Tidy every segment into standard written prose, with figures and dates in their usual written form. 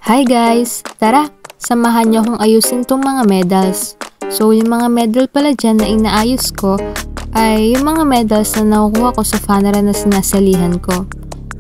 Hi guys! Tara, samahan niyo akong ayusin tong mga medals. So yung mga medal pala dyan na inaayos ko ay yung mga medals na nakukuha ko sa funrun na sinasalihan ko.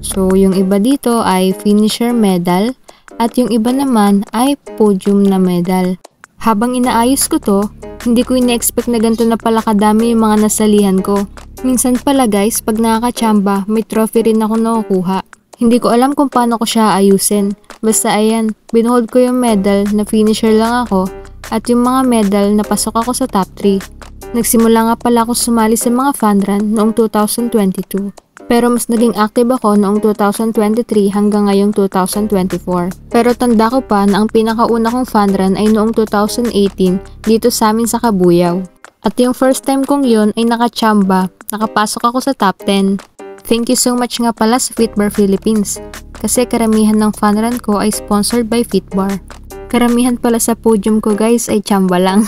So yung iba dito ay finisher medal at yung iba naman ay podium na medal. Habang inaayos ko to, hindi ko ina-expect na ganito na pala kadami yung mga nasalihan ko. Minsan pala guys, pag nakakachamba, may trophy rin ako nakukuha. Hindi ko alam kung paano ko siya ayusin. Basta ayan, binuhold ko yung medal na finisher lang ako at yung mga medal na pasok ako sa top 3. Nagsimula nga pala ako sumali sa mga funrun noong 2022. Pero mas naging active ako noong 2023 hanggang ngayong 2024. Pero tanda ko pa na ang pinakauna kong funrun ay noong 2018 dito sa amin sa Kabuyaw. At yung first time kong yun ay nakachamba, nakapasok ako sa top 10. Thank you so much nga pala sa Fitbar Philippines kasi karamihan ng funrun ko ay sponsored by Fitbar. Karamihan pala sa podium ko guys ay chamba lang.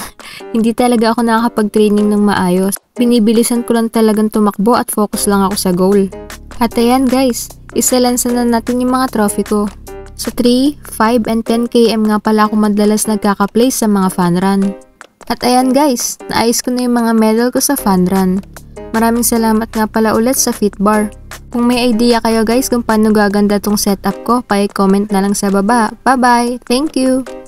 Hindi talaga ako nakakapag-training ng maayos. Binibilisan ko lang talagang tumakbo at focus lang ako sa goal. At ayan guys, isalansan na natin yung mga trophy ko. Sa 3, 5, and 10 km nga pala ako madalas nagkaka-place sa mga funrun. At ayan guys, naayos ko na yung mga medal ko sa funrun. Maraming salamat nga pala ulit sa Fitbar. Kung may idea kayo guys kung paano gaganda tong setup ko, pa-comment na lang sa baba. Bye bye! Thank you!